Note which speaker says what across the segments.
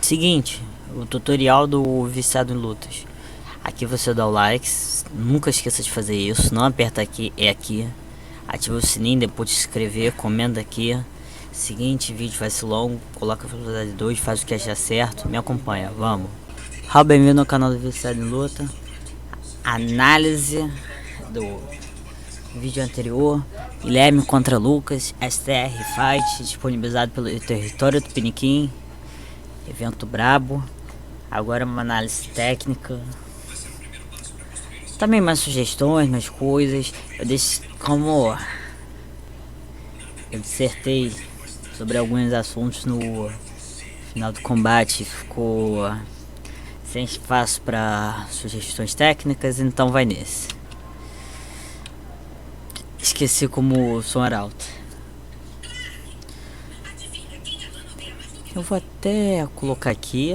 Speaker 1: Seguinte, o tutorial do viciado em lutas. Aqui você dá o like, nunca esqueça de fazer isso, não aperta aqui, é aqui. Ativa o sininho depois de se inscrever, comenta aqui. Seguinte, vídeo vai ser longo, coloca a velocidade 2, faz o que achar certo, me acompanha, vamos. Bem-vindo ao canal do Viciado em Luta. Análise do vídeo anterior, Guilherme contra Lucas, STR Fight, disponibilizado pelo Território do Piniquim. Evento brabo. Agora uma análise técnica. Também mais sugestões, mais coisas. Eu deixo como eu dissertei sobre alguns assuntos no final do combate. Ficou sem espaço para sugestões técnicas, então vai nesse. Esqueci como som era alto. Eu vou até colocar aqui.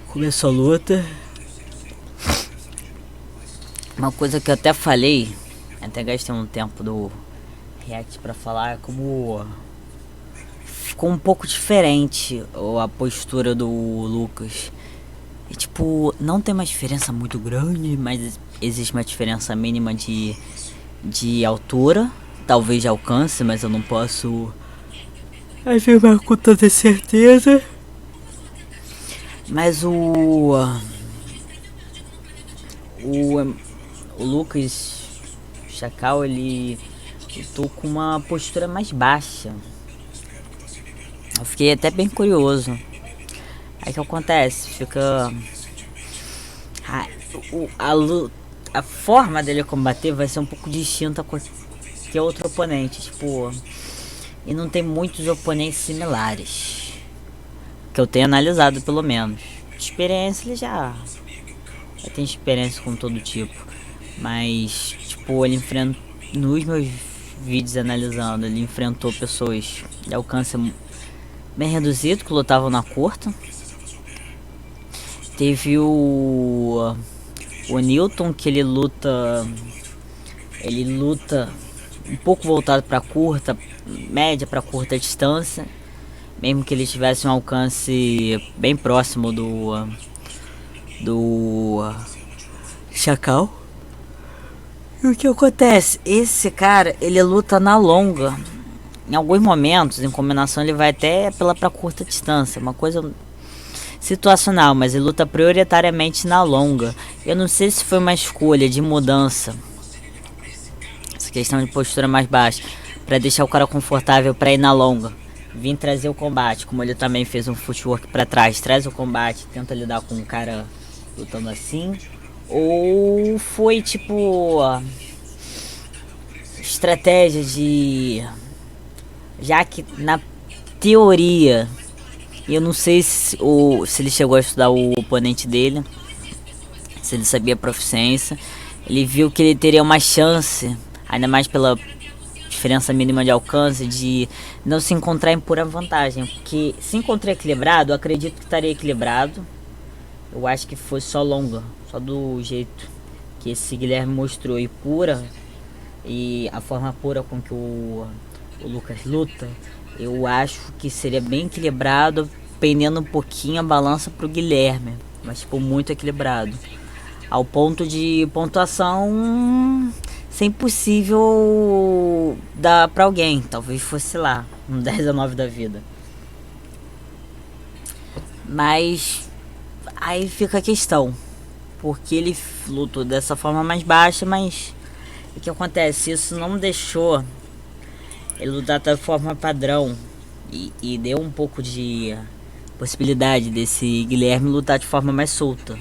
Speaker 1: Começou a luta. Uma coisa que eu até falei, até gastei um tempo do react pra falar, é como ficou um pouco diferente a postura do Lucas. E, tipo, não tem uma diferença muito grande, mas existe uma diferença mínima de altura, talvez de alcance, mas eu não posso afirmar com toda certeza. Mas o Lucas Chacal, ele lutou com uma postura mais baixa. Eu fiquei até bem curioso. Aí que acontece, fica a forma dele combater vai ser um pouco distinta que outro oponente, tipo, e não tem muitos oponentes similares que eu tenho analisado, pelo menos. De experiência, ele já tem experiência com todo tipo, mas tipo, ele enfrenta nos meus vídeos analisando, ele enfrentou pessoas de alcance bem reduzido que lutavam na curta. Teve o Newton, que ele luta um pouco voltado para curta, média para curta distância, mesmo que ele tivesse um alcance bem próximo do Chacal. E o que acontece? Esse cara, ele luta na longa. Em alguns momentos, em combinação, ele vai até pra curta distância, uma coisa situacional, mas ele luta prioritariamente na longa. Eu não sei se foi uma escolha de mudança, essa questão de postura mais baixa, para deixar o cara confortável para ir na longa, vim trazer o combate, como ele também fez um footwork para trás, traz o combate, tenta lidar com o cara lutando assim, ou foi tipo estratégia de, já que na teoria, eu não sei se ele chegou a estudar o oponente dele, se ele sabia a proficiência. Ele viu que ele teria uma chance, ainda mais pela diferença mínima de alcance, de não se encontrar em pura vantagem. Porque se encontrar equilibrado, eu acredito que estaria equilibrado. Eu acho que foi só longa, só do jeito que esse Guilherme mostrou, e pura, e a forma pura com que o Lucas luta, eu acho que seria bem equilibrado, pendendo um pouquinho a balança pro Guilherme, mas tipo muito equilibrado, ao ponto de pontuação ser impossível dar pra alguém. Talvez fosse lá um 10 a 9 da vida, mas aí fica a questão, porque ele lutou dessa forma mais baixa, mas o que acontece? Isso não deixou ele lutar da forma padrão e deu um pouco de possibilidade desse Guilherme lutar de forma mais solta,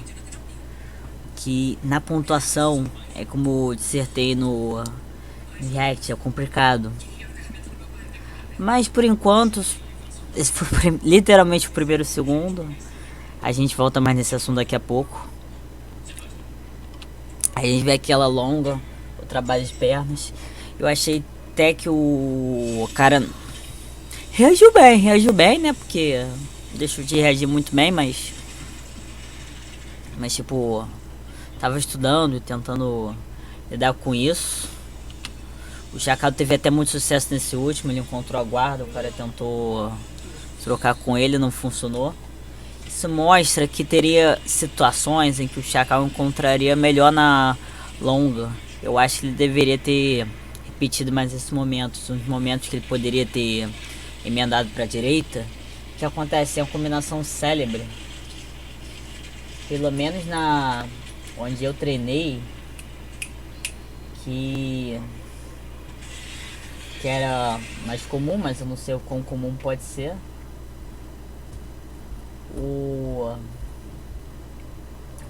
Speaker 1: que na pontuação é como eu dissertei no react, é complicado. Mas por enquanto esse foi literalmente o primeiro segundo. A gente volta mais nesse assunto daqui a pouco. Aí a gente vê aquela longa, o trabalho de pernas. Eu achei até que o cara reagiu bem, né? Porque deixou de reagir muito bem, mas tipo, tava estudando e tentando lidar com isso. O Chacal teve até muito sucesso nesse último, ele encontrou a guarda, o cara tentou trocar com ele, não funcionou. Isso mostra que teria situações em que o Chacal encontraria melhor na longa. Eu acho que ele deveria ter repetido mais esses momentos, uns momentos que ele poderia ter emendado para a direita. O que acontece é uma combinação célebre. Pelo menos na onde eu treinei, que era mais comum, mas eu não sei o quão comum pode ser.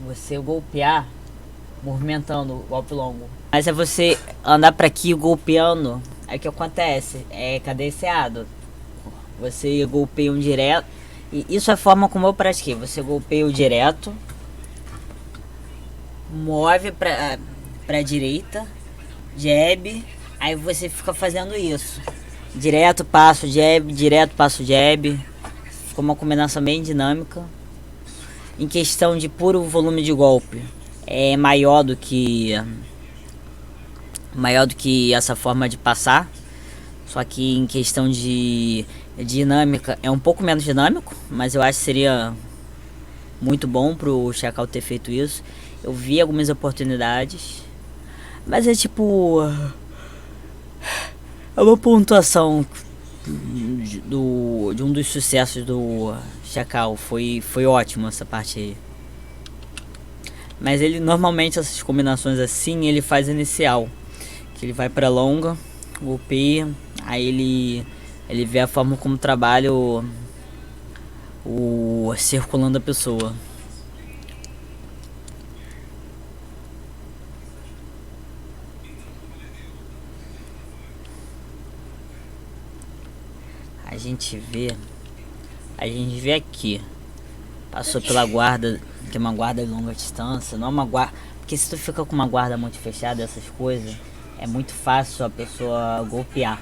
Speaker 1: Você golpear movimentando o golpe longo. Mas é você andar para aqui golpeando. Aí o que acontece? É cadenciado. Você golpeia um direto. E isso é a forma como eu pratiquei. Você golpeia o direto, move pra direita, jab. Aí você fica fazendo isso. Direto, passo, jab, direto, passo, jab. Ficou uma combinação bem dinâmica. Em questão de puro volume de golpe, é maior do que essa forma de passar. Só que em questão de dinâmica é um pouco menos dinâmico, mas eu acho que seria muito bom pro Chacal ter feito isso. Eu vi algumas oportunidades, mas é tipo, é uma pontuação de um dos sucessos do Chacal. Foi ótimo essa parte aí. Mas ele normalmente, essas combinações assim, ele faz inicial, que ele vai pra longa, golpeia, aí ele vê a forma como trabalha o circulando a pessoa. A gente vê aqui, passou pela guarda, que é uma guarda de longa distância, não é uma guarda, porque se tu fica com uma guarda muito fechada, essas coisas, é muito fácil a pessoa golpear.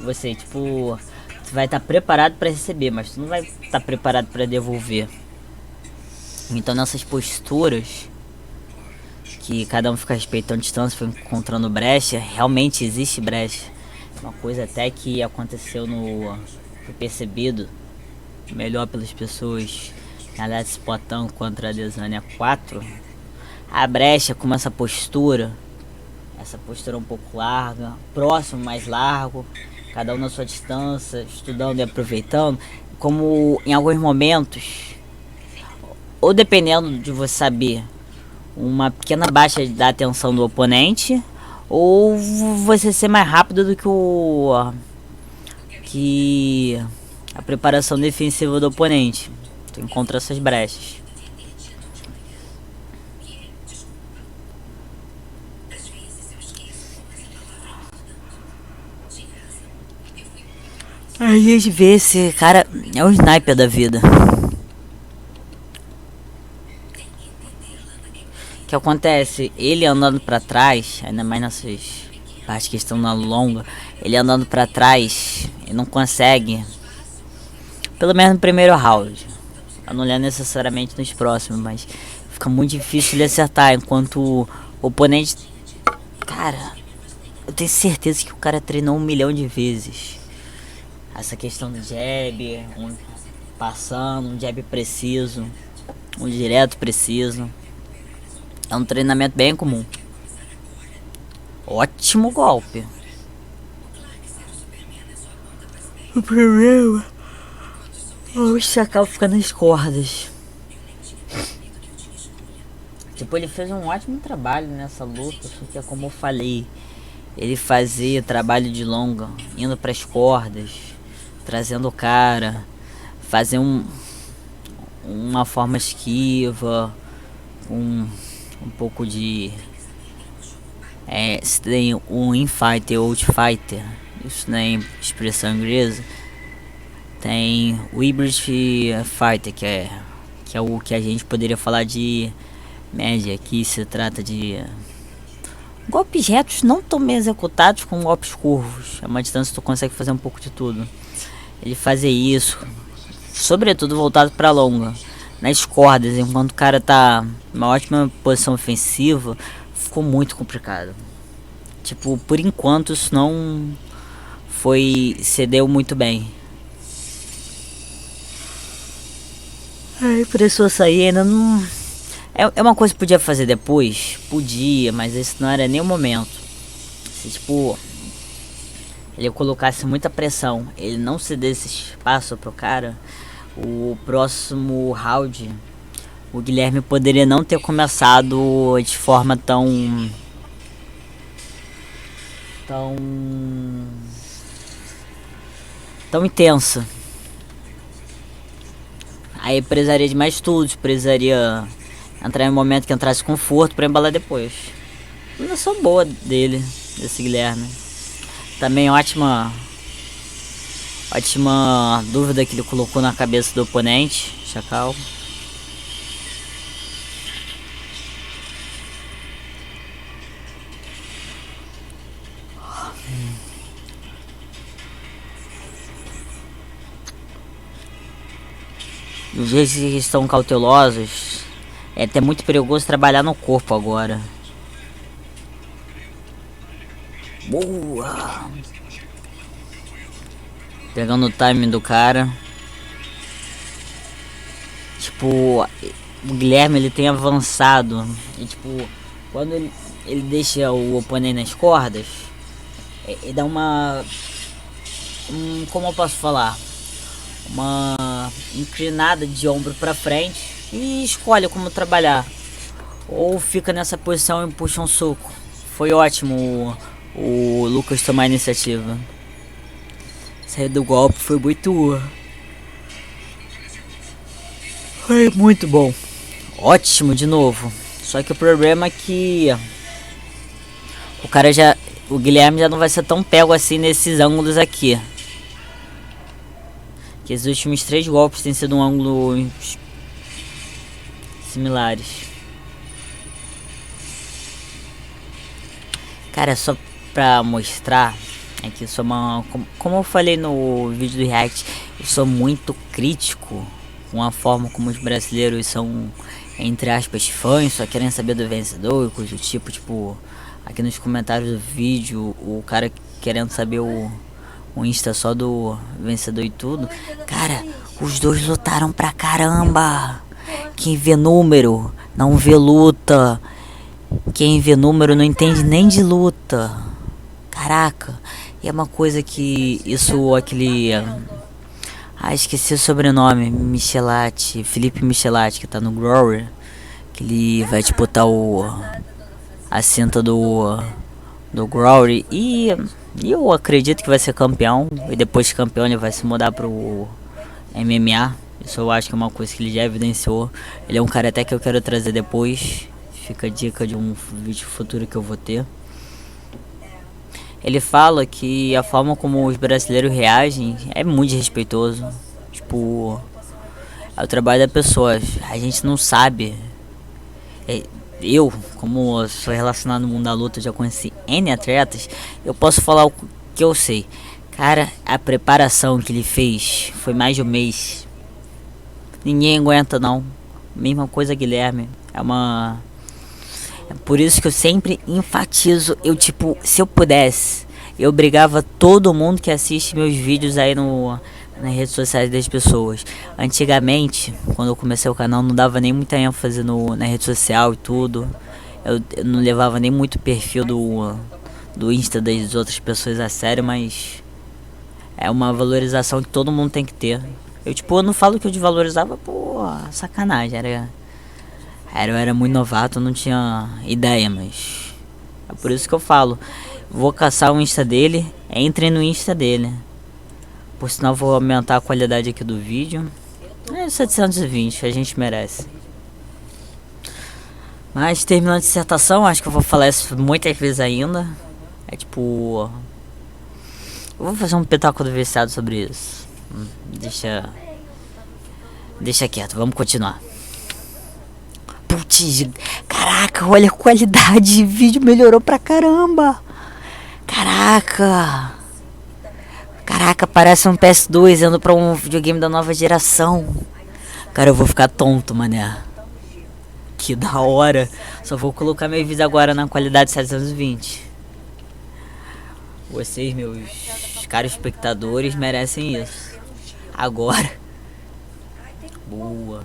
Speaker 1: Você, tipo, tu vai estar preparado para receber, mas tu não vai estar preparado para devolver. Então nessas posturas, que cada um fica respeitando a distância, foi encontrando brecha, realmente existe brecha. Uma coisa até que aconteceu foi percebido melhor pelas pessoas na desse Potão contra a Desânia 4. A brecha com essa postura um pouco larga, próximo, mais largo, cada um na sua distância, estudando e aproveitando, como em alguns momentos, ou dependendo de você saber, uma pequena baixa da atenção do oponente, ou você ser mais rápido do que a preparação defensiva do oponente. Tu encontra essas brechas. A gente vê esse cara é um sniper da vida. O que acontece? Ele andando pra trás, ainda mais nessas partes que estão na longa, ele andando pra trás, ele não consegue, pelo menos no primeiro round. Eu não lembro necessariamente nos próximos, mas fica muito difícil ele acertar, enquanto o oponente, cara, eu tenho certeza que o cara treinou 1 milhão de vezes essa questão do jab, passando, um jab preciso, um direto preciso. É um treinamento bem comum. Ótimo golpe. O problema é o Chacal ficar nas cordas. Tipo, ele fez um ótimo trabalho nessa luta, porque como eu falei, ele fazia trabalho de longa, indo pras cordas, trazendo o cara, fazer uma forma esquiva, um pouco de se tem um infighter ou outfighter, isso não é expressão inglesa, tem o hybrid fighter, que é o que a gente poderia falar de média, que se trata de golpes retos não tão bem executados com golpes curvos, é uma distância que tu consegue fazer um pouco de tudo. Ele fazia isso, sobretudo voltado para longa, nas cordas, enquanto o cara tá numa ótima posição ofensiva, ficou muito complicado. Tipo, por enquanto isso não cedeu muito bem. Aí precisou sair, ainda não... É uma coisa que podia fazer depois? Podia, mas esse não era nem o momento. Se tipo, ele colocasse muita pressão, ele não cedesse espaço pro cara, o próximo round, o Guilherme poderia não ter começado de forma tão intensa. Aí precisaria de mais estudos, precisaria entrar em um momento que entrasse conforto pra embalar depois. Combinação boa dele, desse Guilherme. Também ótima dúvida que ele colocou na cabeça do oponente, Chacal. Os jeitos que estão cautelosos, é até muito perigoso trabalhar no corpo agora. Boa! Pegando o timing do cara. Tipo, o Guilherme ele tem avançado. E tipo, quando ele deixa o oponente nas cordas, ele dá uma... como eu posso falar? Uma inclinada de ombro pra frente e escolhe como trabalhar. Ou fica nessa posição e puxa um soco. Foi ótimo o Lucas tomar a iniciativa. Sair do golpe foi muito bom. Ótimo de novo. Só que o problema é que o Guilherme já não vai ser tão pego assim nesses ângulos aqui. Que os últimos 3 golpes têm sido um ângulo similares. Cara, só pra mostrar aqui, como eu falei no vídeo do React, eu sou muito crítico com a forma como os brasileiros são, entre aspas, fãs, só querem saber do vencedor e coisa do tipo. Tipo, aqui nos comentários do vídeo, o cara querendo saber o Insta só do vencedor e tudo. Cara, os dois lutaram pra caramba. Quem vê número não vê luta. Quem vê número não entende nem de luta. Caraca. E é uma coisa que aquele... esqueci o sobrenome. Felipe Michelati, que tá no Grower. Que ele vai disputar a cinta do Grower. E eu acredito que vai ser campeão. E depois de campeão ele vai se mudar pro MMA. Isso eu acho que é uma coisa que ele já evidenciou. Ele é um cara até que eu quero trazer depois. Fica a dica de um vídeo futuro que eu vou ter. Ele fala que a forma como os brasileiros reagem é muito respeitoso. Tipo, é o trabalho da pessoa. A gente não sabe. Eu, como sou relacionado no mundo da luta, já conheci N atletas. Eu posso falar o que eu sei. Cara, a preparação que ele fez foi mais de um mês. Ninguém aguenta não. Mesma coisa Guilherme. É por isso que eu sempre enfatizo. Se eu pudesse, eu obrigava todo mundo que assiste meus vídeos aí nas redes sociais das pessoas. Antigamente, quando eu comecei o canal, não dava nem muita ênfase na rede social e tudo. Eu não levava nem muito o perfil do Insta das outras pessoas a sério, mas é uma valorização que todo mundo tem que ter. Eu não falo que eu desvalorizava, sacanagem, eu era muito novato, não tinha ideia, mas é por isso que eu falo. Vou caçar o Insta dele, entre no Insta dele. Por sinal, vou aumentar a qualidade aqui do vídeo. 720, a gente merece. Mas terminando a dissertação, acho que eu vou falar isso muitas vezes ainda. Eu vou fazer um petáculo do viciado sobre isso. Deixa quieto, vamos continuar. Putz, caraca, olha a qualidade, o vídeo melhorou pra caramba. Caraca, parece um PS2 indo pra um videogame da nova geração. Cara, eu vou ficar tonto, mané. Que da hora. Só vou colocar meu vídeo agora na qualidade 720. Vocês, meus caros espectadores, merecem isso. Agora. Boa.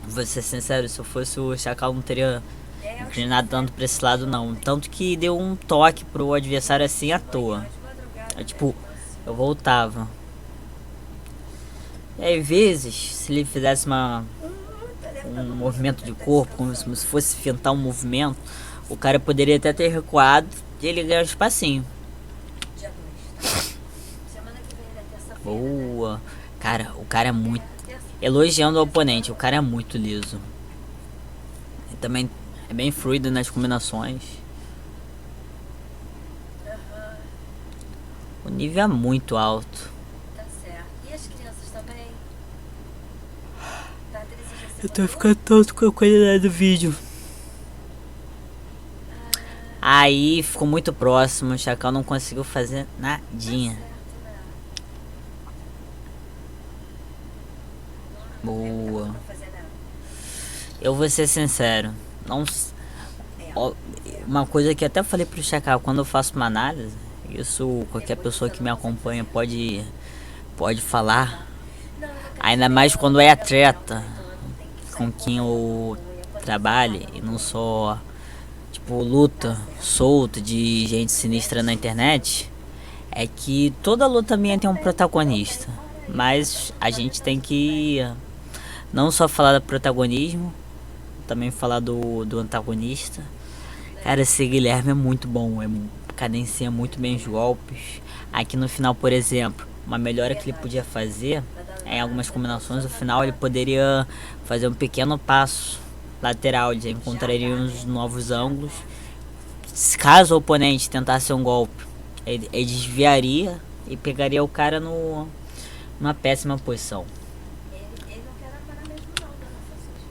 Speaker 1: Vou ser sincero, se eu fosse o Chacal, não teria inclinado tanto pra esse lado, não. Tanto que deu um toque pro adversário assim à toa. Tipo, eu voltava. E aí, às vezes, se ele fizesse um movimento de corpo, como se fosse fintar um movimento, o cara poderia até ter recuado e ele ganhar um espacinho. Boa. Cara, o cara é muito... Elogiando o oponente, o cara é muito liso. E também é bem fluido nas combinações. O nível é muito alto.
Speaker 2: Tá certo. E as crianças também?
Speaker 1: Eu tô ficando tonto com a qualidade do vídeo. Aí ficou muito próximo, o Chacal não conseguiu fazer nadinha. Boa. Eu vou ser sincero, não. Ó, uma coisa que até falei pro Chacal quando eu faço uma análise, isso qualquer pessoa que me acompanha pode falar. Ainda mais quando é atleta com quem eu trabalho e não só tipo luta solta de gente sinistra na internet, é que toda luta minha tem um protagonista, mas a gente tem que não só falar do protagonismo, também falar do antagonista. Cara, esse Guilherme é muito bom, cadencia muito bem os golpes. Aqui no final, por exemplo, uma melhora que ele podia fazer, em algumas combinações, no final ele poderia fazer um pequeno passo lateral, ele encontraria uns novos ângulos. Caso o oponente tentasse um golpe, ele desviaria e pegaria o cara numa péssima posição.
Speaker 2: Ele não quer parar mesmo não, dona Francisca.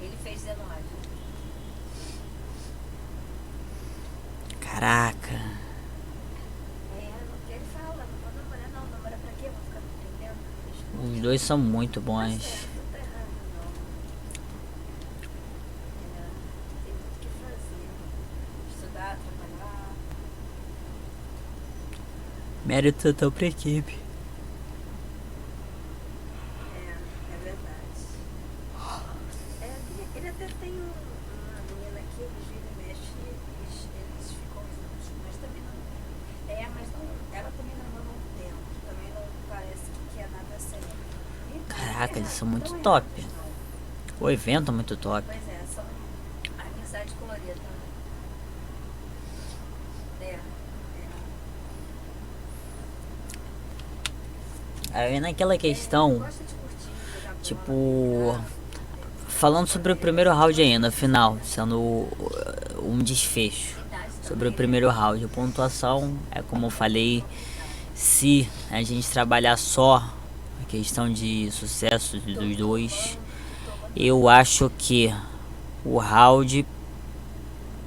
Speaker 2: Ele fez 19.
Speaker 1: Caraca.
Speaker 2: Ele fala, não vou namorar não, namora pra quê? Vou ficar me prendendo.
Speaker 1: Os dois são muito bons.
Speaker 2: Não tá errado não. Tem muito o que fazer. Estudar, trabalhar.
Speaker 1: Mérito total pra equipe.
Speaker 2: É verdade. Ele até tem uma menina aqui, eles vivem e mexem, eles ficam juntos, mas também não. Mas não, ela também namora há um tempo, também não parece que quer nada sério.
Speaker 1: Caraca, eles são muito top. O evento é muito top.
Speaker 2: Pois é, são amizade colorida.
Speaker 1: Aí naquela questão,
Speaker 2: Gosta de curtir, jogar bola.
Speaker 1: tipo, falando sobre o primeiro round ainda, final, sendo um desfecho sobre o primeiro round. A pontuação é como eu falei, se a gente trabalhar só a questão de sucesso dos dois, eu acho que o round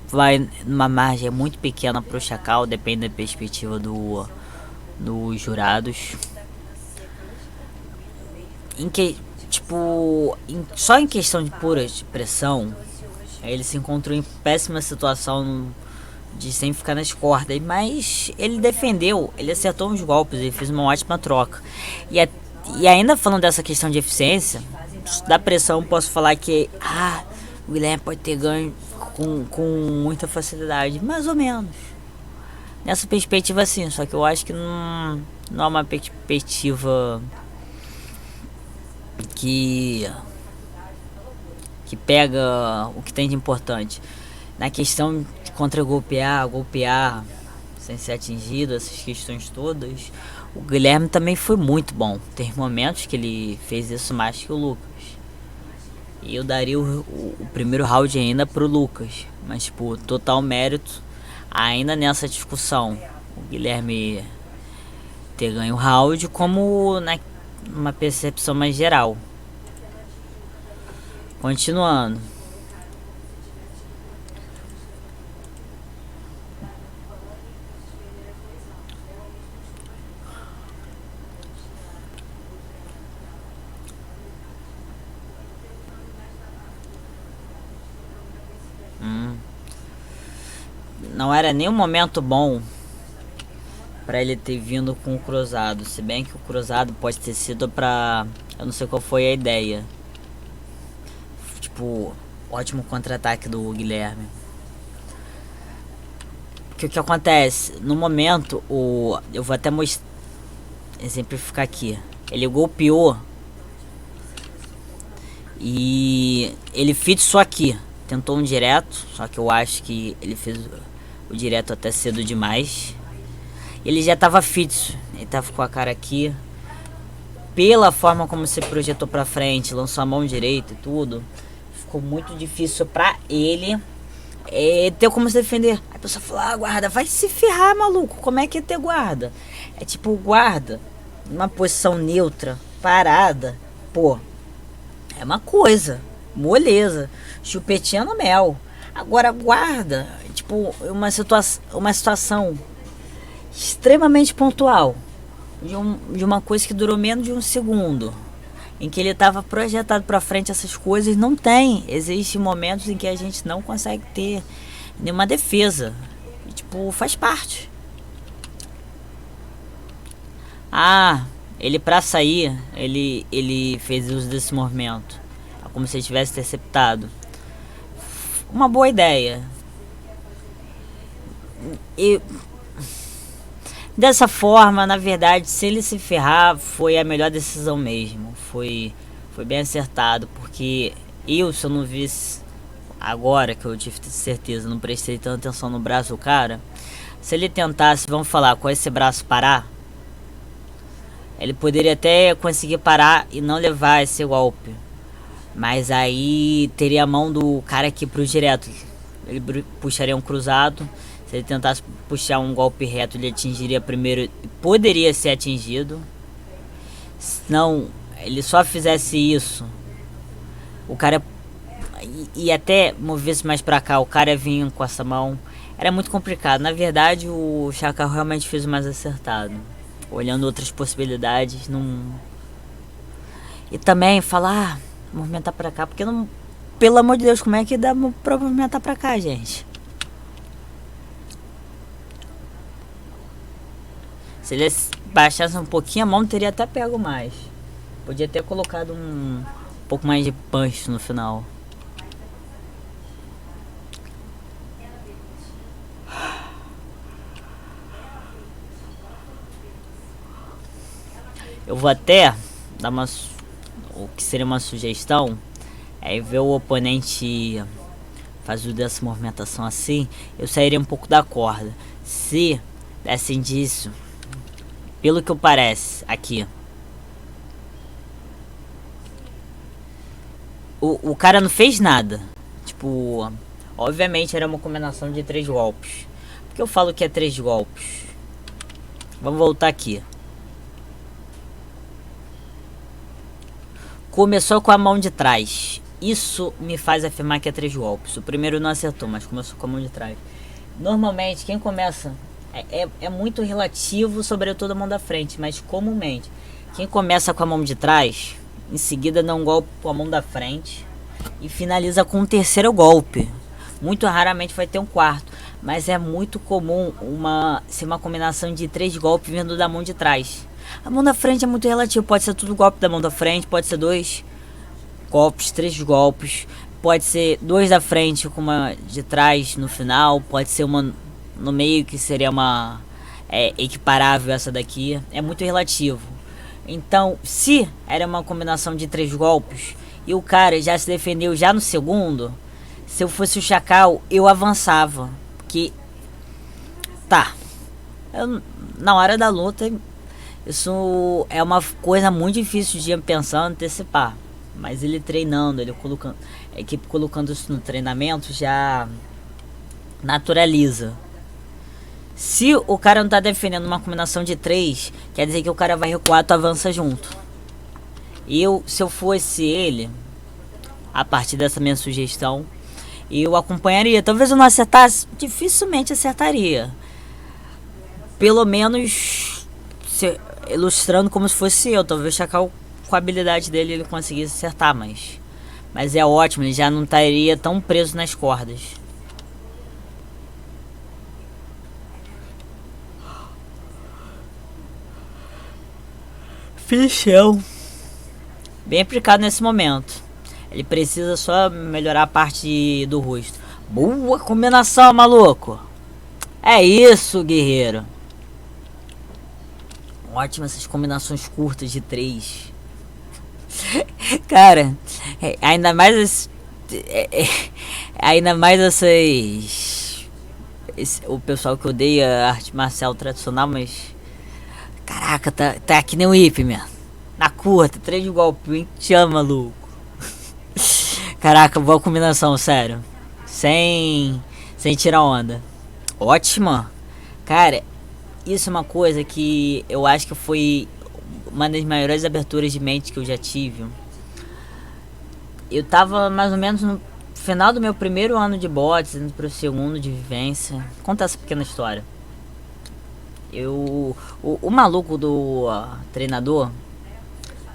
Speaker 1: vai numa margem muito pequena pro Chacal, depende da perspectiva dos jurados. Só em questão de pura pressão, ele se encontrou em péssima situação de sempre ficar nas cordas, mas ele defendeu, ele acertou uns golpes, ele fez uma ótima troca. E ainda falando dessa questão de eficiência, da pressão, posso falar que o Guilherme pode ter ganho com muita facilidade, mais ou menos. Nessa perspectiva sim, só que eu acho que não é uma perspectiva que pega o que tem de importante. Na questão de golpear sem ser atingido, essas questões todas, o Guilherme também foi muito bom. Tem momentos que ele fez isso mais que o Lucas. E eu daria o primeiro round ainda pro Lucas, mas tipo, total mérito ainda nessa discussão. O Guilherme ter ganho o round, como numa percepção mais geral. Continuando. não era nem um momento bom pra ele ter vindo com o cruzado. Se bem que o cruzado pode ter sido pra... eu não sei qual foi a ideia. Tipo, ótimo contra-ataque do Guilherme. Porque o que acontece? No momento, eu vou até exemplificar aqui. Ele golpeou e ele fixou aqui. Tentou um direto, só que eu acho que ele fez o direto até cedo demais. Ele já tava fixo, ele tava com a cara aqui. Pela forma como se projetou pra frente, lançou a mão direita e tudo, ficou muito difícil pra ele ter como se defender. A pessoa falou, ah, guarda, vai se ferrar, maluco. Como é que é ter guarda? É tipo, o guarda, numa posição neutra, parada, pô, é uma coisa, moleza, chupetinha no mel. Agora, guarda, tipo, uma situação extremamente pontual, de uma coisa que durou menos de um segundo, em que ele estava projetado para frente. Essas coisas não tem. Existem momentos em que a gente não consegue ter nenhuma defesa. E, tipo, faz parte. Ah, ele pra sair, ele fez uso desse movimento. É como se ele tivesse interceptado. Uma boa ideia. E dessa forma, na verdade, se ele se ferrar, foi a melhor decisão mesmo. Foi bem acertado, porque se eu não visse agora, que eu tive certeza, não prestei tanta atenção no braço do cara, se ele tentasse, vamos falar, com esse braço parar, ele poderia até conseguir parar e não levar esse golpe. Mas aí teria a mão do cara aqui pro direto. Ele puxaria um cruzado. Se ele tentasse puxar um golpe reto, ele atingiria primeiro e poderia ser atingido. Se não, ele só fizesse isso, o cara ia até mover-se mais pra cá, o cara vinha com essa mão. Era muito complicado. Na verdade, o Chacal realmente fez o mais acertado. Olhando outras possibilidades, não... E também falar, movimentar pra cá, porque não... Pelo amor de Deus, como é que dá pra movimentar pra cá, gente? Se ele baixasse um pouquinho a mão, teria até pego mais. Podia ter colocado um pouco mais de punch no final. Eu vou até dar o que seria uma sugestão, é ver o oponente fazer dessa movimentação assim, eu sairia um pouco da corda. Se desse indício, pelo que eu parece aqui, o cara não fez nada. Tipo, obviamente era uma combinação de 3 golpes. Por que eu falo que é 3 golpes? Vamos voltar aqui. Começou com a mão de trás. Isso me faz afirmar que é 3 golpes. O primeiro não acertou, mas começou com a mão de trás. Normalmente, quem começa... É muito relativo, sobretudo a mão da frente. Mas comumente, quem começa com a mão de trás, em seguida dá um golpe com a mão da frente e finaliza com um terceiro golpe. Muito raramente vai ter um quarto. Mas é muito comum ser uma combinação de 3 golpes vindo da mão de trás. A mão da frente é muito relativo, pode ser tudo golpe da mão da frente, pode ser 2 golpes, 3 golpes, pode ser 2 da frente com uma de trás no final, pode ser uma no meio que seria uma equiparável essa daqui, é muito relativo. Então, se era uma combinação de 3 golpes e o cara já se defendeu já no segundo, se eu fosse o Chacal, eu avançava, porque na hora da luta... Isso é uma coisa muito difícil de pensar, antecipar. Mas ele treinando, a equipe colocando isso no treinamento já naturaliza. Se o cara não tá defendendo uma combinação de 3, quer dizer que o cara vai recuar, tu avança junto. Se eu fosse ele, a partir dessa minha sugestão, eu acompanharia. Talvez eu não acertasse, dificilmente acertaria. Pelo menos... ilustrando como se fosse eu, talvez Chacal com a habilidade dele ele conseguisse acertar, mas é ótimo, ele já não estaria tão preso nas cordas. definição. Bem aplicado nesse momento. Ele precisa só melhorar a parte do rosto. Boa combinação, maluco. É isso, guerreiro. Ótimo essas combinações curtas de 3. Cara, ainda mais ainda mais essas o pessoal que odeia arte marcial tradicional, mas caraca, tá que nem o Ip, man. Na curta, 3 de golpe, te ama, maluco. Caraca, boa combinação, sério. Sem tirar onda. Ótima. Cara, isso é uma coisa que eu acho que foi uma das maiores aberturas de mente que eu já tive. Eu tava mais ou menos no final do meu primeiro ano de bots, indo pro segundo de vivência. Conta essa pequena história. O maluco do treinador,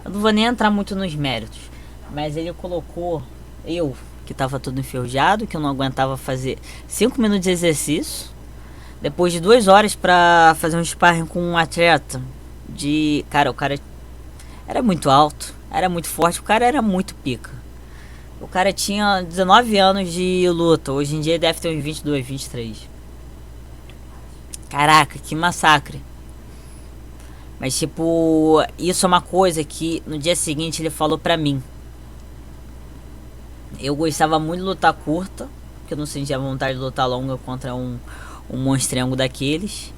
Speaker 1: eu não vou nem entrar muito nos méritos, mas ele colocou eu, que tava todo enferrujado, que eu não aguentava fazer 5 minutos de exercício, depois de 2 horas pra fazer um sparring com um atleta de... Cara, o cara era muito alto, era muito forte, o cara era muito pica. O cara tinha 19 anos de luta, hoje em dia deve ter uns 22, 23. Caraca, que massacre. Mas tipo, isso é uma coisa que no dia seguinte ele falou pra mim. Eu gostava muito de lutar curta, porque eu não sentia vontade de lutar longa contra um monstrengo daqueles.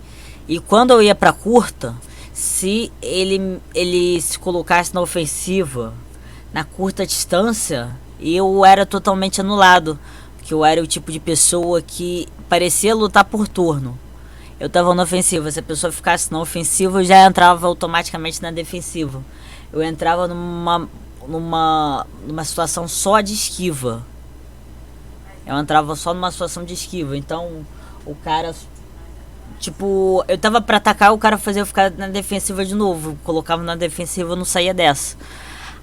Speaker 1: E quando eu ia pra curta, se ele se colocasse na ofensiva, na curta distância, eu era totalmente anulado. Porque eu era o tipo de pessoa que parecia lutar por turno. Eu tava na ofensiva, se a pessoa ficasse na ofensiva, eu já entrava automaticamente na defensiva. Eu entrava numa situação só de esquiva. Eu entrava só numa situação de esquiva. Então, o cara... Tipo, eu tava pra atacar, o cara fazia eu ficar na defensiva de novo. Eu colocava na defensiva, eu não saía dessa.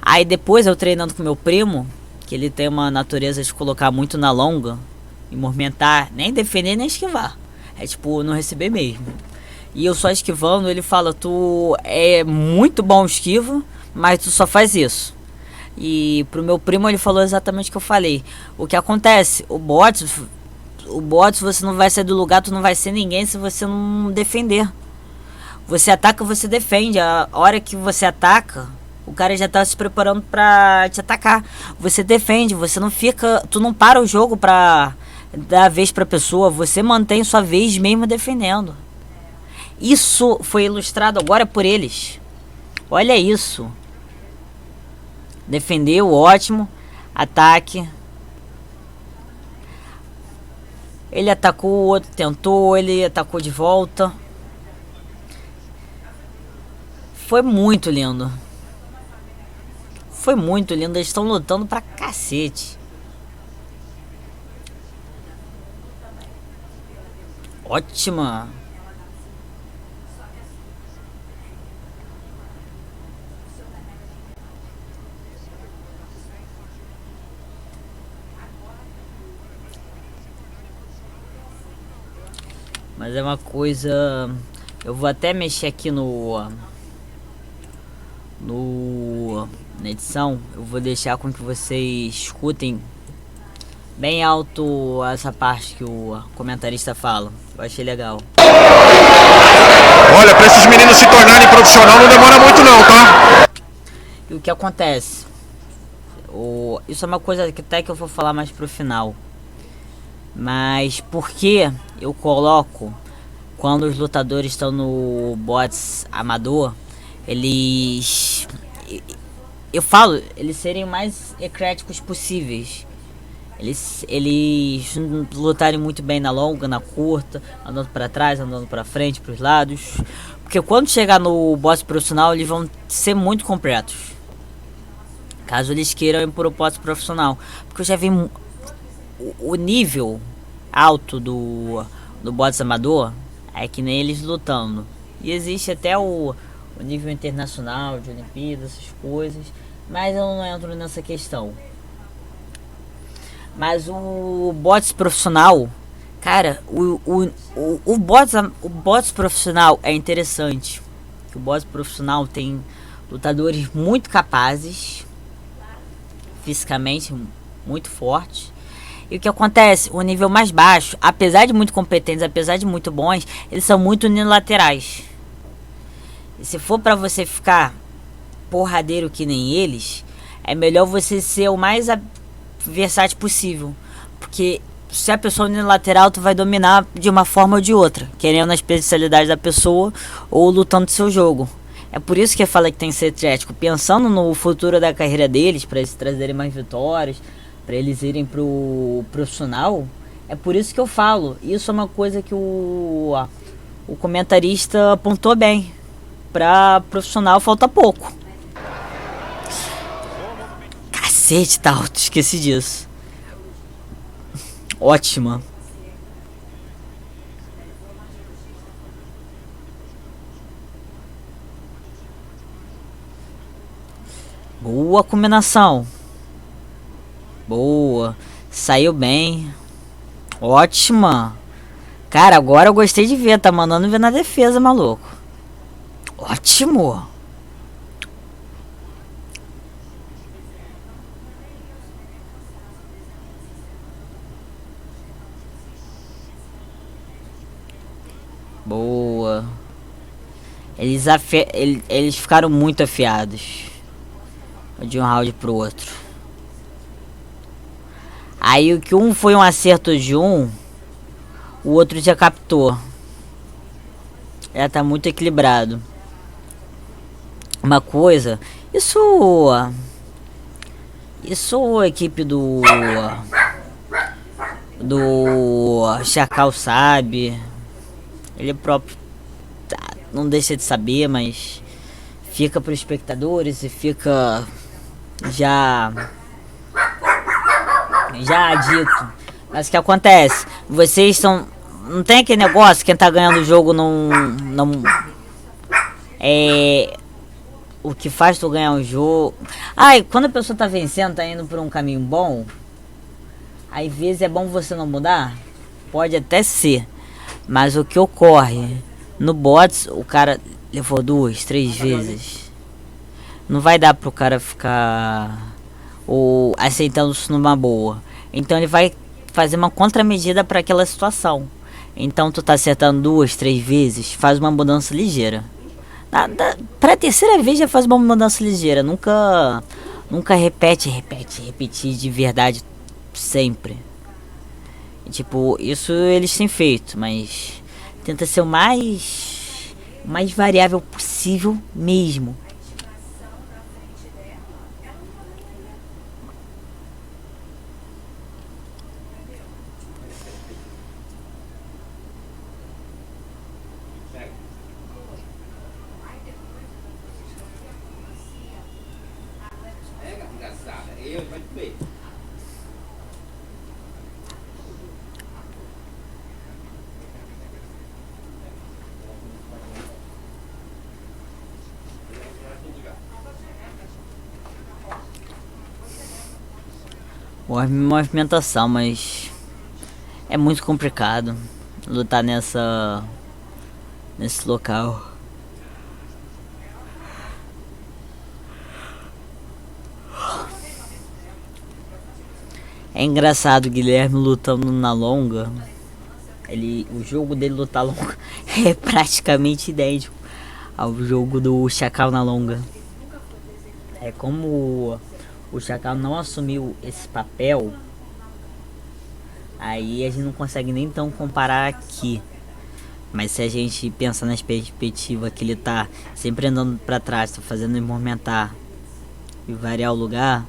Speaker 1: Aí depois, eu treinando com meu primo, que ele tem uma natureza de colocar muito na longa, e movimentar, nem defender, nem esquivar. É tipo, não receber mesmo. E eu só esquivando, ele fala, tu é muito bom esquiva, mas tu só faz isso. E pro meu primo ele falou exatamente o que eu falei. O que acontece? O bot, você não vai sair do lugar, tu não vai ser ninguém se você não defender. Você ataca, você defende. A hora que você ataca, o cara já tá se preparando pra te atacar. Você defende, você não fica... Tu não para o jogo pra dar a vez pra pessoa. Você mantém sua vez mesmo defendendo. Isso foi ilustrado agora por eles. Olha isso. Defendeu, ótimo. Ataque. Ele atacou, o outro tentou, ele atacou de volta. Foi muito lindo. Foi muito lindo, eles estão lutando pra cacete. Ótima. Mas é uma coisa... Eu vou até mexer aqui na edição. Eu vou deixar com que vocês escutem bem alto essa parte que o comentarista fala. Eu achei legal.
Speaker 3: Olha, pra esses meninos se tornarem profissional não demora muito não, tá?
Speaker 1: E o que acontece? Isso é uma coisa que até que eu vou falar mais pro final. Mas por que eu coloco quando os lutadores estão no bots amador, eles... Eu falo, eles serem o mais ecléticos possíveis. Eles lutarem muito bem na longa, na curta, andando para trás, andando para frente, para os lados. Porque quando chegar no boss profissional, eles vão ser muito completos. Caso eles queiram ir por o boss profissional. Porque eu já vi o nível alto do bots amador, é que nem eles lutando. E existe até o nível internacional de Olimpíadas, essas coisas. Mas eu não entro nessa questão. Mas o bots profissional, cara, o bots profissional é interessante. O bots profissional tem lutadores muito capazes, fisicamente muito fortes. E o que acontece? O nível mais baixo, apesar de muito competentes, apesar de muito bons, eles são muito unilaterais. E se for pra você ficar porradeiro que nem eles, é melhor você ser o mais versátil possível. Porque se a pessoa é unilateral, tu vai dominar de uma forma ou de outra, querendo a especialidade da pessoa ou lutando seu jogo. É por isso que eu falo que tem que ser ético, pensando no futuro da carreira deles, para eles trazerem mais vitórias, para eles irem pro profissional. É por isso que eu falo. Isso é uma coisa que o comentarista apontou bem. Pra profissional falta pouco. Cacete, tá alto, esqueci disso. Ótima. Boa combinação. Boa. Saiu bem. Ótima. Cara, agora eu gostei de ver. Tá mandando ver na defesa, maluco. Ótimo. Boa. Eles ficaram muito afiados de um round pro outro. Aí o que um foi um acerto de um, o outro já captou. Já tá muito equilibrado. Uma coisa, isso a equipe do Chacal sabe. Ele próprio não deixa de saber, mas fica para os espectadores e fica já dito. Mas o que acontece? Vocês estão, não tem aquele negócio, quem tá ganhando o jogo não é o que faz tu ganhar um jogo. Ai, quando a pessoa tá vencendo, tá indo por um caminho bom, às vezes é bom você não mudar. Pode até ser, mas o que ocorre no bots, o cara levou 2, 3 vezes. Não vai dar pro cara ficar aceitando isso numa boa. Então ele vai fazer uma contramedida para aquela situação. Então tu tá acertando 2, 3 vezes, faz uma mudança ligeira. Pra terceira vez já faz uma mudança ligeira. Nunca repetir de verdade sempre. E, tipo, isso eles têm feito, mas tenta ser o mais variável possível mesmo. Boa movimentação, mas é muito complicado lutar nesse local. É engraçado o Guilherme lutando na longa. O jogo dele lutar longa é praticamente idêntico ao jogo do Chacal na longa. É como o Chacal não assumiu esse papel, aí a gente não consegue nem então comparar aqui. Mas se a gente pensar na perspectiva que ele tá sempre andando pra trás, tá fazendo ele movimentar e variar o lugar,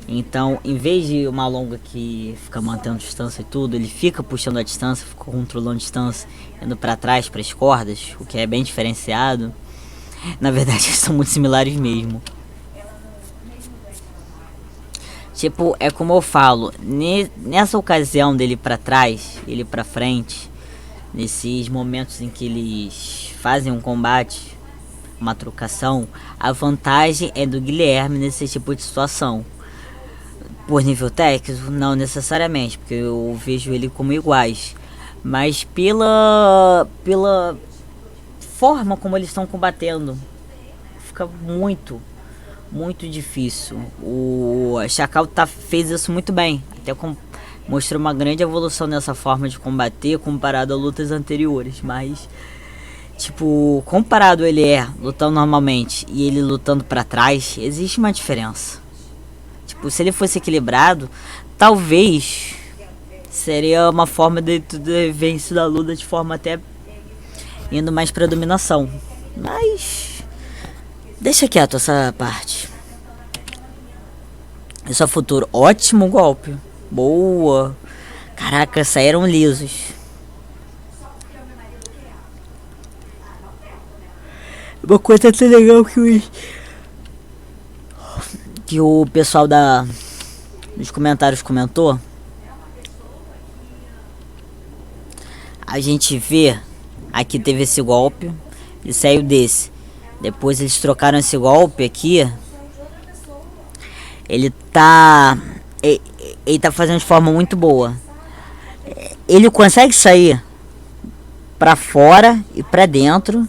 Speaker 1: então em vez de uma longa que fica mantendo distância e tudo, ele fica puxando a distância, fica controlando a distância, indo pra trás, pras cordas, o que é bem diferenciado. Na verdade eles são muito similares mesmo. Tipo, é como eu falo, nessa ocasião dele pra trás, ele pra frente, nesses momentos em que eles fazem um combate, uma trocação, a vantagem é do Guilherme nesse tipo de situação. Por nível técnico, não necessariamente, porque eu vejo ele como iguais, mas pela forma como eles estão combatendo, fica muito difícil. O Chacal fez isso muito bem, até mostrou uma grande evolução nessa forma de combater comparado a lutas anteriores, mas tipo, comparado ele lutando normalmente e ele lutando pra trás, existe uma diferença. Tipo, se ele fosse equilibrado, talvez seria uma forma de ter vencido a luta de forma até indo mais pra dominação. Mas deixa quieto essa parte. Isso é futuro. Ótimo golpe. Boa. Caraca, saíram lisos. Uma coisa até legal que o pessoal nos comentários comentou. A gente vê, aqui teve esse golpe, ele saiu desse. Depois eles trocaram esse golpe aqui. Ele tá fazendo de forma muito boa. Ele consegue sair pra fora e pra dentro,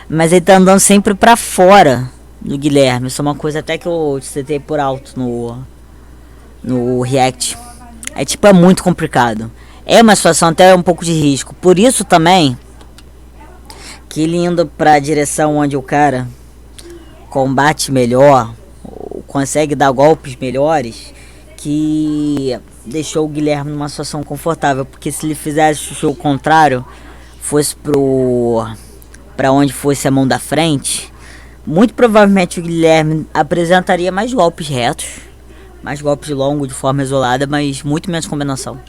Speaker 1: mas ele tá andando sempre pra fora do Guilherme. Isso é uma coisa até que eu citei por alto no React. É muito complicado. É uma situação até um pouco de risco. Por isso também que ele indo pra direção onde o cara combate melhor, consegue dar golpes melhores, que deixou o Guilherme numa situação confortável. Porque se ele fizesse o contrário, fosse pra onde fosse a mão da frente, muito provavelmente o Guilherme apresentaria mais golpes retos, mais golpes longos de forma isolada, mas muito menos combinação.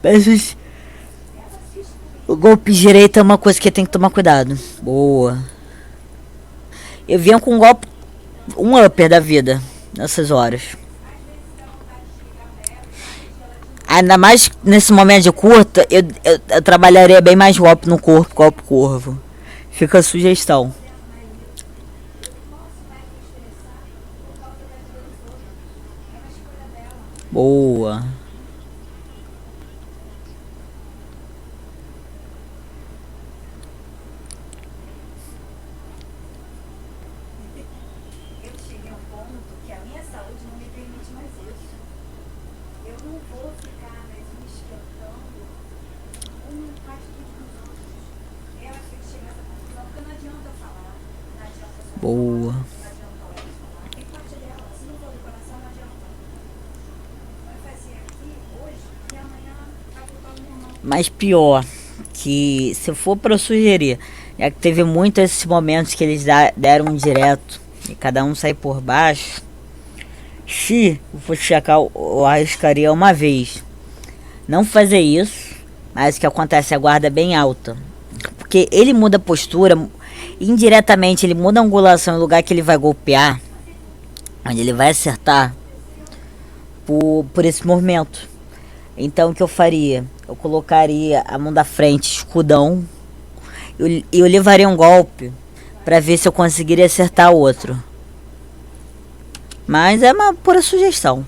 Speaker 1: Mas o golpe direito é uma coisa que tem que tomar cuidado. Boa. Eu vinha com um golpe, um upper da vida nessas horas. Ainda mais nesse momento de curta, eu trabalharia bem mais golpe no corpo, golpe curvo. Fica a sugestão. Boa. Boa. Mas pior, que se for pra eu sugerir, já que teve muitos esses momentos que eles deram um direto e cada um sai por baixo. Se eu fosse checar, eu arriscaria uma vez não fazer isso, mas o que acontece, a guarda é bem alta, porque ele muda a postura, indiretamente ele muda a angulação, o lugar que ele vai golpear, onde ele vai acertar por esse movimento. Então o que eu faria? Eu colocaria a mão da frente, escudão, e eu levaria um golpe pra ver se eu conseguiria acertar outro. Mas é uma pura sugestão.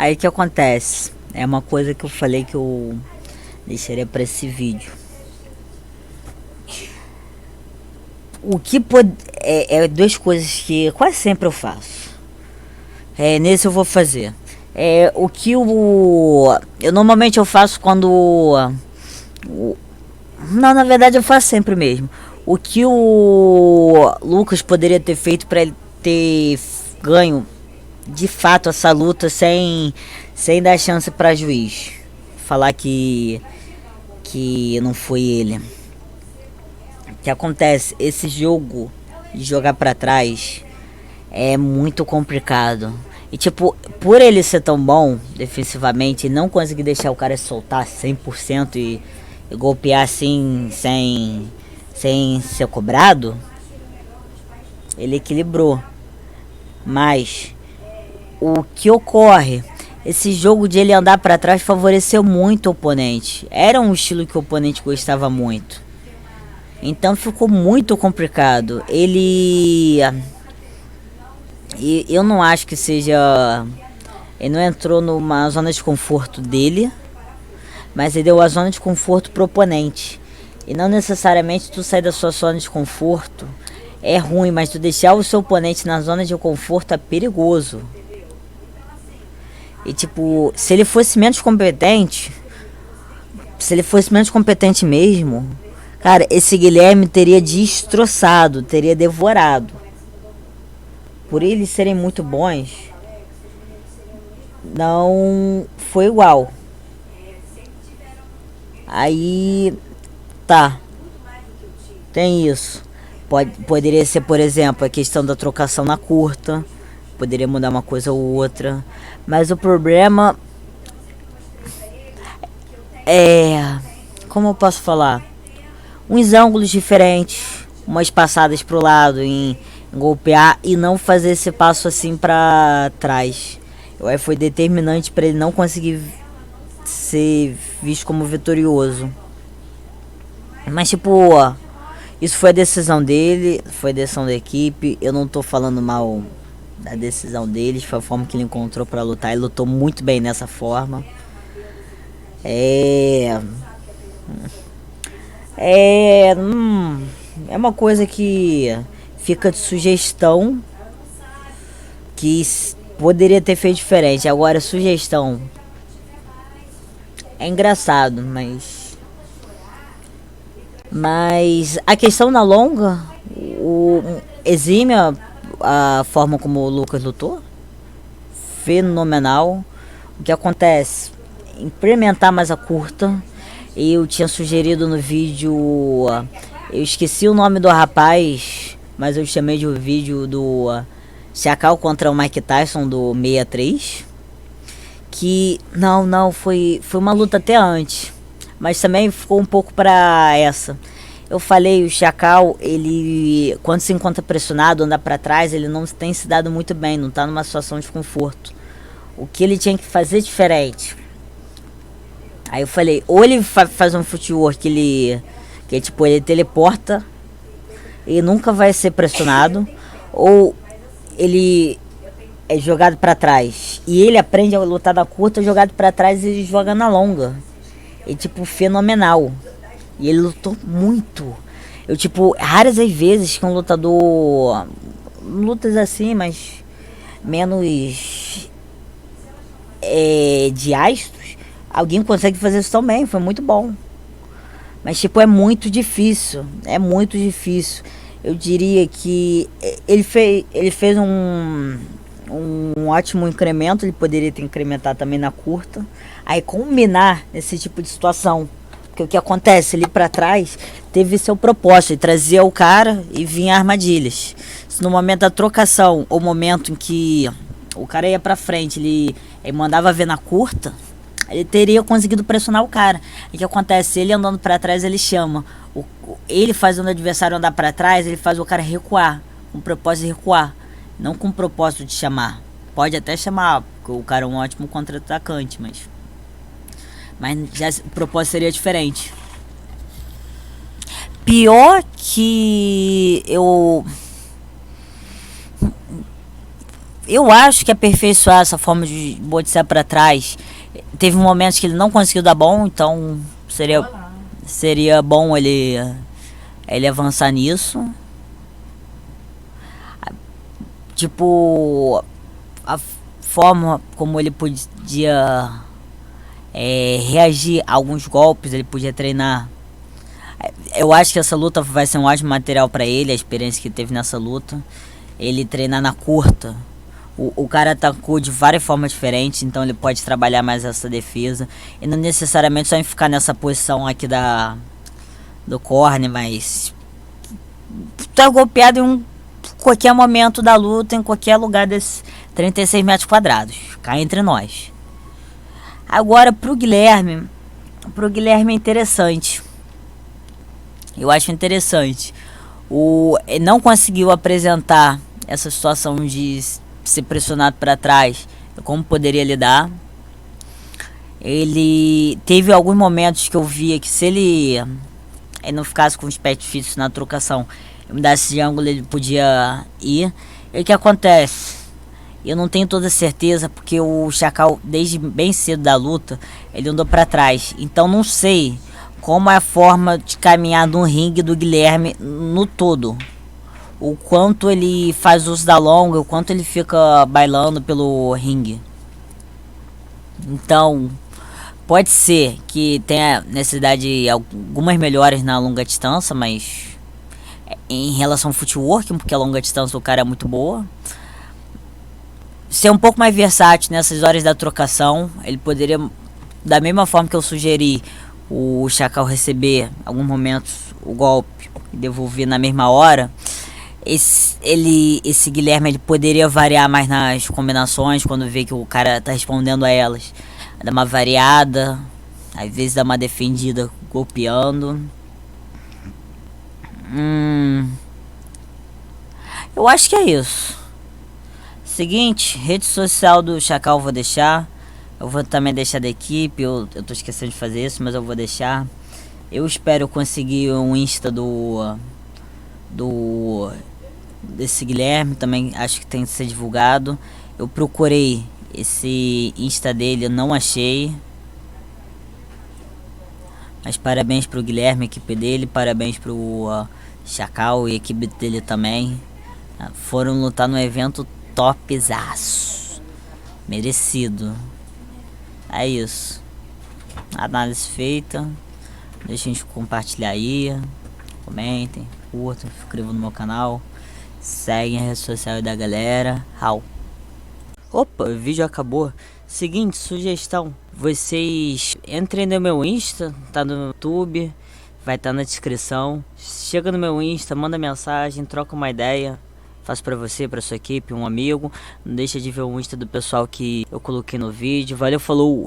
Speaker 1: Aí o que acontece? É uma coisa que eu falei que eu deixaria para esse vídeo. O que é duas coisas que quase sempre eu faço. Nesse eu vou fazer. O que eu normalmente eu faço quando não, na verdade eu faço sempre mesmo. O que o Lucas poderia ter feito para ele ter ganho de fato essa luta sem dar chance para juiz falar que não foi ele. O que acontece, esse jogo de jogar para trás é muito complicado. E tipo, por ele ser tão bom defensivamente e não conseguir deixar o cara se soltar 100% e golpear assim sem ser cobrado, ele equilibrou. Mas o que ocorre, esse jogo de ele andar para trás favoreceu muito o oponente. Era um estilo que o oponente gostava muito. Então ficou muito complicado. E eu não acho que seja... Ele não entrou numa zona de conforto dele, mas ele deu a zona de conforto pro oponente. E não necessariamente tu sair da sua zona de conforto é ruim, mas tu deixar o seu oponente na zona de conforto é perigoso. E tipo, se ele fosse menos competente mesmo, cara, esse Guilherme teria destroçado, teria devorado. Por eles serem muito bons, não foi igual. Aí, tá, tem isso. Poderia ser, por exemplo, a questão da trocação na curta. Poderia mudar uma coisa ou outra. Mas o problema é... Como eu posso falar? Uns ângulos diferentes. Umas passadas pro lado em golpear e não fazer esse passo assim pra trás. Eu acho que foi determinante para ele não conseguir ser visto como vitorioso. Mas tipo, ó, isso foi a decisão dele, foi a decisão da equipe. Eu não tô falando mal da decisão deles, foi a forma que ele encontrou pra lutar. Ele lutou muito bem nessa forma. É uma coisa que fica de sugestão, que poderia ter feito diferente. Agora, sugestão é engraçado, mas a questão na longa, exime a forma como o Lucas lutou, fenomenal. O que acontece? Implementar mais a curta. Eu tinha sugerido no vídeo, eu esqueci o nome do rapaz, mas eu chamei de um vídeo do Chacal contra o Mike Tyson do 63. Que não foi uma luta até antes, mas também ficou um pouco para essa. Eu falei, o Chacal, ele quando se encontra pressionado, anda para trás, ele não tem se dado muito bem, não tá numa situação de conforto. O que ele tinha que fazer diferente? Aí eu falei, ou ele faz um footwork que tipo, ele teleporta e nunca vai ser pressionado, ou ele é jogado pra trás. E ele aprende a lutar na curta, jogado pra trás e joga na longa. E tipo, fenomenal. E ele lutou muito. Eu tipo, raras as vezes que um lutador... Lutas assim, mas menos de astros, alguém consegue fazer isso também. Foi muito bom. Mas tipo, é muito difícil. É muito difícil. Eu diria que ele fez um ótimo incremento. Ele poderia ter incrementado também na curta. Aí combinar esse tipo de situação. Porque o que acontece ali pra trás teve seu propósito. Ele trazia o cara e vinha armadilhas. Se no momento da trocação, ou momento em que o cara ia pra frente, ele mandava ver na curta, ele teria conseguido pressionar o cara. E o que acontece? Ele andando pra trás, ele chama. Ele fazendo o adversário andar pra trás, ele faz o cara recuar. Com o propósito de recuar. Não com o propósito de chamar. Pode até chamar, porque o cara é um ótimo contra-atacante, mas já o propósito seria diferente. Pior que eu acho que aperfeiçoar essa forma de botear pra trás. Teve momentos que ele não conseguiu dar bom, então seria bom ele avançar nisso. Tipo, a forma como ele podia reagir a alguns golpes, ele podia treinar. Eu acho que essa luta vai ser um ótimo material para ele, a experiência que teve nessa luta. Ele treinar na curta. O cara atacou de várias formas diferentes, então ele pode trabalhar mais essa defesa. E não necessariamente só em ficar nessa posição aqui do corner, mas tá golpeado em qualquer momento da luta, em qualquer lugar 36 metros quadrados, cá entre nós. Agora pro Guilherme é interessante. Eu acho interessante. Ele não conseguiu apresentar essa situação de ser pressionado para trás, como poderia lidar. Ele teve alguns momentos que eu via que se ele não ficasse com os pés fixos na trocação, eu me desse de ângulo, ele podia ir. E o que acontece? Eu não tenho toda certeza, porque o Chacal, desde bem cedo da luta, ele andou para trás. Então não sei como é a forma de caminhar no ringue do Guilherme no todo. O quanto ele faz uso da longa, o quanto ele fica bailando pelo ringue. Então, pode ser que tenha necessidade de algumas melhores na longa distância, mas em relação ao footwork, porque a longa distância o cara é muito boa. Ser um pouco mais versátil nessas horas da trocação. Ele poderia, da mesma forma que eu sugeri, o Chacal receber em alguns momentos o golpe e devolver na mesma hora. Esse Guilherme, ele poderia variar mais nas combinações, quando vê que o cara tá respondendo a elas. Dá uma variada, às vezes dá uma defendida golpeando. Eu acho que é isso. Seguinte, rede social do Chacal eu vou deixar. Eu vou também deixar da equipe. Eu tô esquecendo de fazer isso, mas eu vou deixar. Eu espero conseguir um Insta desse Guilherme. Também acho que tem que ser divulgado. Eu procurei esse Insta dele, eu não achei. Mas parabéns pro Guilherme, a equipe dele. Parabéns pro Chacal e a equipe dele também. Foram lutar no evento topzaço. Merecido. É isso. Análise feita. Deixem de compartilhar aí. Comentem, curtam, se inscrevam no meu canal. Seguem a rede social da galera. Opa, o vídeo acabou. Seguinte, sugestão. Vocês entrem no meu Insta, tá no YouTube, vai estar na descrição. Chega no meu Insta, manda mensagem, troca uma ideia. Faço pra você, pra sua equipe, um amigo. Não deixa de ver o Insta do pessoal que eu coloquei no vídeo. Valeu, falou,